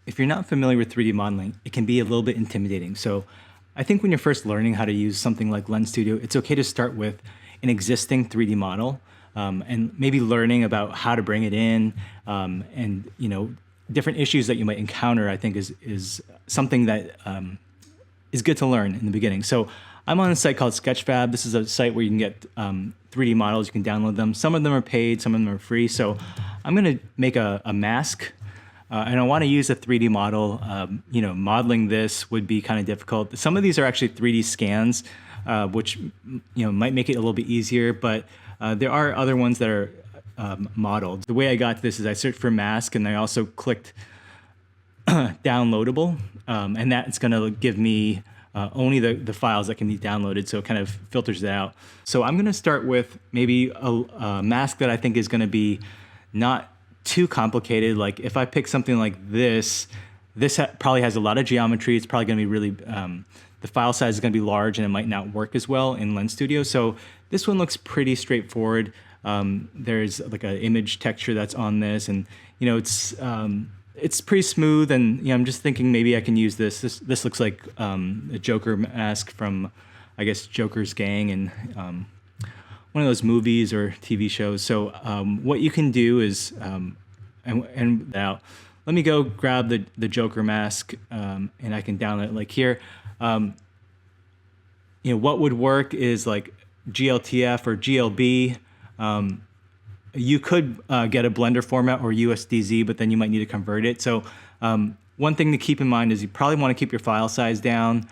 if you're not familiar with 3D modeling, it can be a little bit intimidating. So I think when you're first learning how to use something like Lens Studio, it's okay to start with an existing 3D model and maybe learning about how to bring it in and different issues that you might encounter. I think is something that is good to learn in the beginning. So I'm on a site called Sketchfab. This is a site where you can get 3D models. You can download them. Some of them are paid, some of them are free. So I'm going to make a mask. And I want to use a 3D model. Modeling this would be kind of difficult. Some of these are actually 3D scans, which might make it a little bit easier. But there are other ones that are modeled. The way I got this is I searched for mask, and I also clicked downloadable, and that's going to give me only the files that can be downloaded. So it kind of filters it out. So I'm going to start with maybe a mask that I think is going to be not too complicated. Like if I pick something like this probably has a lot of geometry. It's probably going to be really, the file size is going to be large and it might not work as well in Lens Studio. So this one looks pretty straightforward. There's like an image texture that's on this, and it's pretty smooth. And I'm just thinking maybe I can use this. This looks like a Joker mask from, I guess, Joker's Gang and one of those movies or TV shows. So what you can do is, and now, let me go grab the Joker mask and I can download it like here. What would work is like GLTF or GLB. You could get a Blender format or USDZ, but then you might need to convert it. So one thing to keep in mind is you probably want to keep your file size down.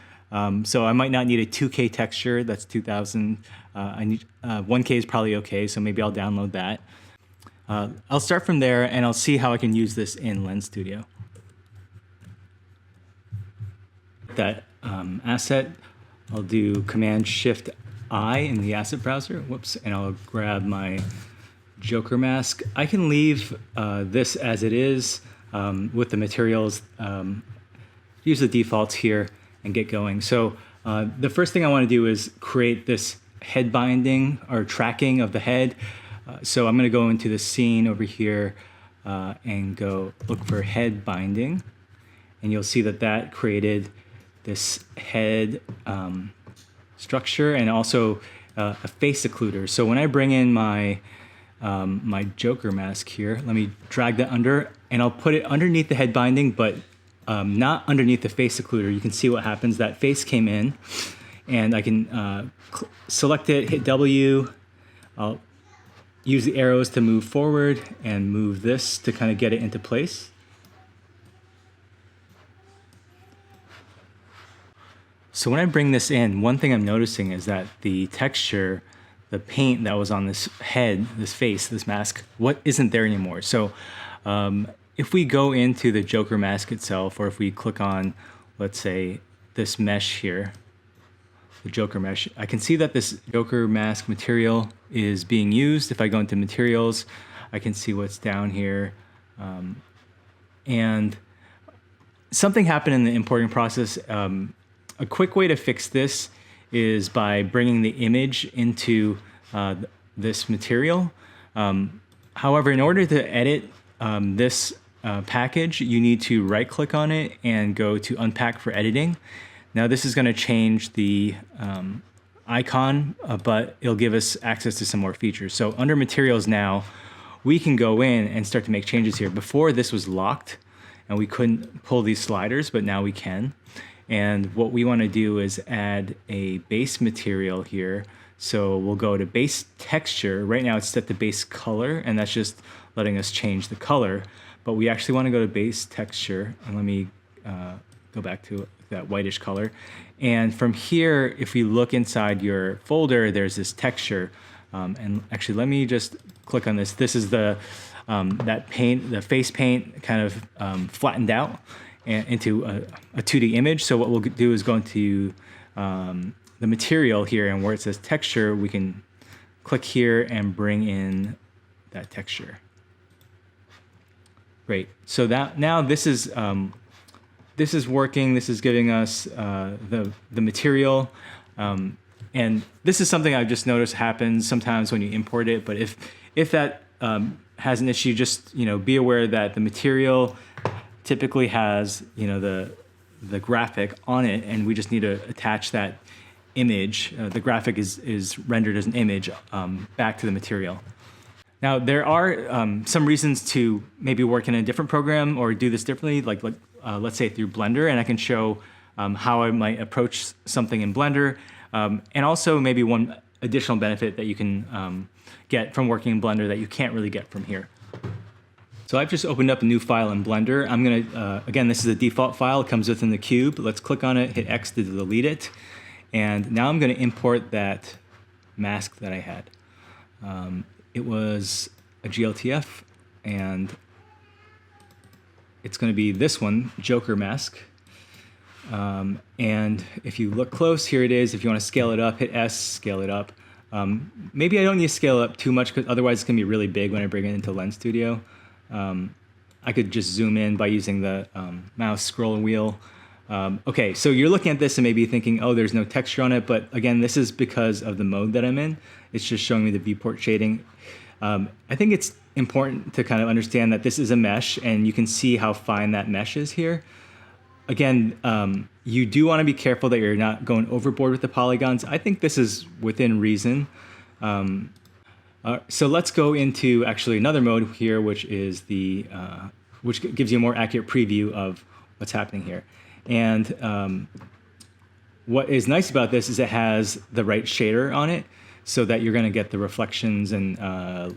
So I might not need a 2K texture. That's 2000. I need 1K is probably okay. So maybe I'll download that. I'll start from there and I'll see how I can use this in Lens Studio. That asset, I'll do Command-Shift-I in the asset browser. Whoops, and I'll grab my Joker mask. I can leave this as it is with the materials. Use the defaults here and get going. So the first thing I want to do is create this head binding or tracking of the head. So I'm going to go into the scene over here and go look for head binding. And you'll see that created this head structure and also a face occluder. So when I bring in my my Joker mask here, let me drag that under and I'll put it underneath the head binding, but not underneath the face occluder. You can see what happens. That face came in and I can select it, hit W. I'll use the arrows to move forward and move this to kind of get it into place. So when I bring this in, one thing I'm noticing is that the texture, the paint that was on this head, this face, this mask, what isn't there anymore. So if we go into the Joker mask itself, or if we click on, let's say, this mesh here, the Joker mesh, I can see that this Joker mask material is being used. If I go into materials, I can see what's down here. And something happened in the importing process. A quick way to fix this is by bringing the image into this material. However, in order to edit this package, you need to right-click on it and go to Unpack for editing. Now this is going to change the icon, but it'll give us access to some more features. So under Materials now, we can go in and start to make changes here. Before this was locked and we couldn't pull these sliders, but now we can. And what we want to do is add a base material here. So we'll go to base texture. Right now it's set to base color, and that's just letting us change the color. But we actually want to go to base texture, and let me go back to that whitish color. And from here, if we look inside your folder, there's this texture. And actually, let me just click on this. This is the that paint, the face paint, kind of flattened out into a 2D image. So what we'll do is go into the material here, and where it says texture, we can click here and bring in that texture. Great. So that now this is working. This is giving us the material, and this is something I've just noticed happens sometimes when you import it. But if that has an issue, just be aware that the material typically has, the graphic on it, and we just need to attach that image. The graphic is rendered as an image back to the material. Now, there are some reasons to maybe work in a different program or do this differently, like let's say through Blender, and I can show how I might approach something in Blender, and also maybe one additional benefit that you can get from working in Blender that you can't really get from here. So I've just opened up a new file in Blender. I'm gonna, again, this is a default file. It comes within the cube. Let's click on it, hit X to delete it. And now I'm gonna import that mask that I had. It was a GLTF, and it's gonna be this one, Joker mask. And if you look close, here it is. If you wanna scale it up, hit S, scale it up. Maybe I don't need to scale it up too much, because otherwise it's gonna be really big when I bring it into Lens Studio. I could just zoom in by using the mouse scroll wheel. Okay, so you're looking at this and maybe thinking, oh, there's no texture on it, but again, this is because of the mode that I'm in. It's just showing me the viewport shading. I think it's important to kind of understand that this is a mesh, and you can see how fine that mesh is here. Again, you do want to be careful that you're not going overboard with the polygons. I think this is within reason. So let's go into actually another mode here, which is the which gives you a more accurate preview of what's happening here. And what is nice about this is it has the right shader on it, so that you're going to get the reflections and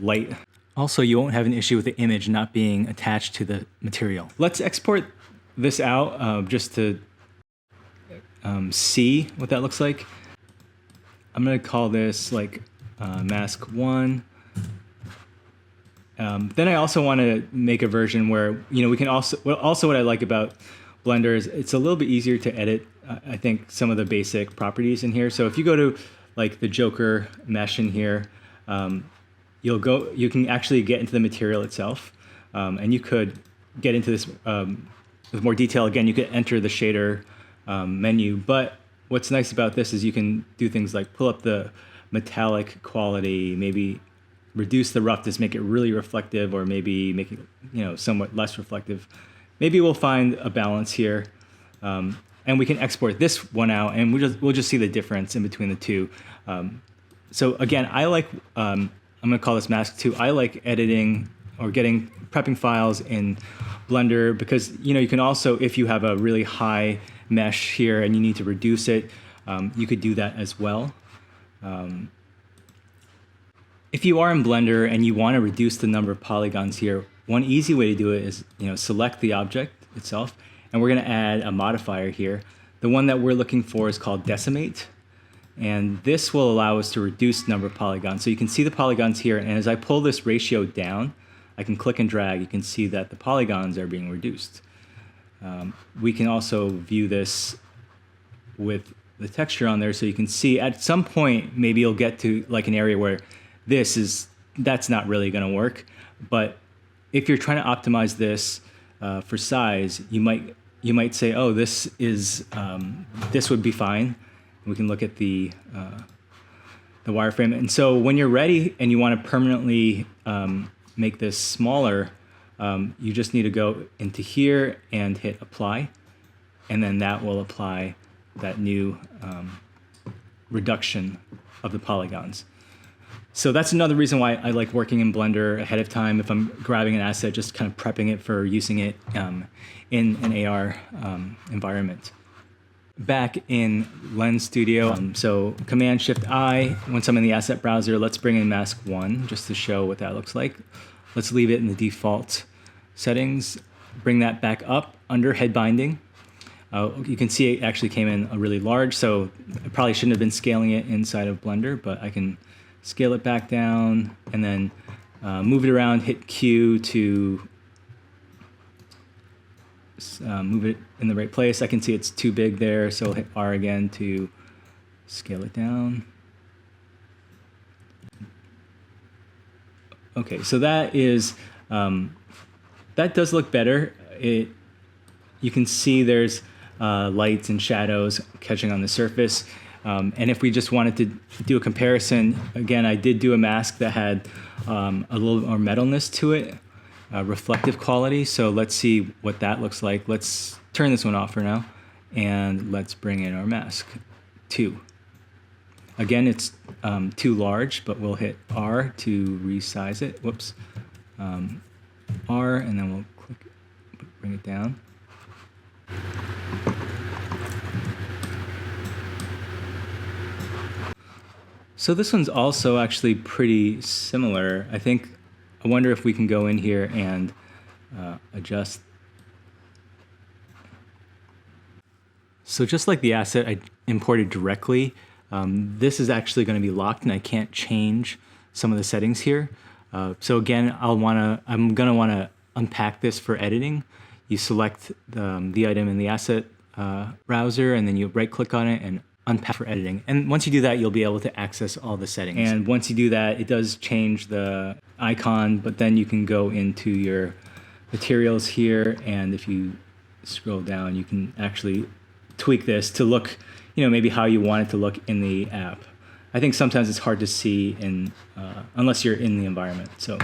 light. Also, you won't have an issue with the image not being attached to the material. Let's export this out just to see what that looks like. I'm going to call this like mask 1. Then I also want to make a version where, we can also what I like about Blender is it's a little bit easier to edit, I think, some of the basic properties in here. So if you go to like the Joker mesh in here, you can actually get into the material itself, and you could get into this with more detail. Again, you could enter the shader menu, but what's nice about this is you can do things like pull up the metallic quality, maybe reduce the roughness, make it really reflective, or maybe make it somewhat less reflective. Maybe we'll find a balance here, and we can export this one out, and we'll just see the difference in between the two. So again, I like I'm gonna call this mask 2. I like editing or prepping files in Blender because you can also, if you have a really high mesh here and you need to reduce it, you could do that as well. If you are in Blender and you want to reduce the number of polygons here, one easy way to do it is select the object itself, and we're going to add a modifier here. The one that we're looking for is called decimate, and this will allow us to reduce the number of polygons. So you can see the polygons here, and as I pull this ratio down, I can click and drag. You can see that the polygons are being reduced. We can also view this with the texture on there, so you can see at some point maybe you'll get to like an area where that's not really going to work. But if you're trying to optimize this for size, you might say, oh, this would be fine. We can look at the wireframe. And so when you're ready and you want to permanently make this smaller, you just need to go into here and hit apply, and then that will apply that new reduction of the polygons. So that's another reason why I like working in Blender ahead of time. If I'm grabbing an asset, just kind of prepping it for using it in an AR environment. Back in Lens Studio, so Command-Shift-I, once I'm in the asset browser, let's bring in mask 1 just to show what that looks like. Let's leave it in the default settings, bring that back up under head binding. You can see it actually came in a really large, so I probably shouldn't have been scaling it inside of Blender, but I can scale it back down and then move it around, hit Q to move it in the right place. I can see it's too big there, so hit R again to scale it down. Okay, so that does look better. You can see there's lights and shadows catching on the surface. And if we just wanted to do a comparison, again, I did do a mask that had a little more metalness to it. reflective quality. So let's see what that looks like. Let's turn this one off for now, and let's bring in our mask 2. Again, it's too large, but we'll hit R to resize it. Whoops. R, and then we'll click, bring it down. So this one's also actually pretty similar. I wonder if we can go in here and adjust. So just like the asset I imported directly, this is actually going to be locked, and I can't change some of the settings here. So again, I'm going to want to unpack this for editing. You select the item in the asset browser, and then you right-click on it and unpack for editing. And once you do that, you'll be able to access all the settings. And once you do that, it does change the icon, but then you can go into your materials here, and if you scroll down, you can actually tweak this to look, maybe how you want it to look in the app. I think sometimes it's hard to see unless you're in the environment. So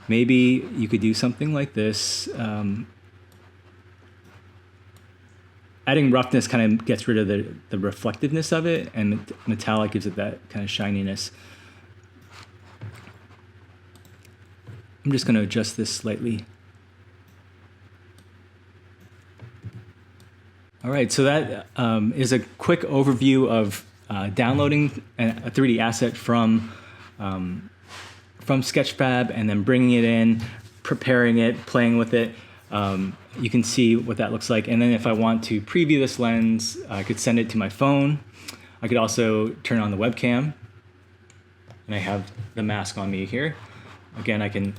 maybe you could do something like this. Adding roughness kind of gets rid of the reflectiveness of it, and metallic gives it that kind of shininess. I'm just going to adjust this slightly. All right, so that is a quick overview of downloading a 3D asset from Sketchfab and then bringing it in, preparing it, playing with it. You can see what that looks like. And then if I want to preview this lens, I could send it to my phone. I could also turn on the webcam, and I have the mask on me here. Again, I can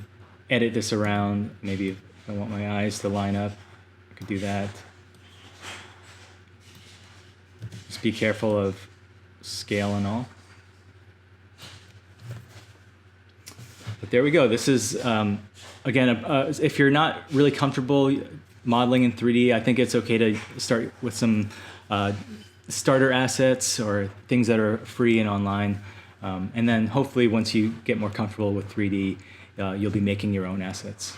edit this around. Maybe if I want my eyes to line up, I could do that. Just be careful of scale and all. But there we go. This is, again, if you're not really comfortable modeling in 3D, I think it's okay to start with some starter assets or things that are free and online. And then hopefully once you get more comfortable with 3D, you'll be making your own assets.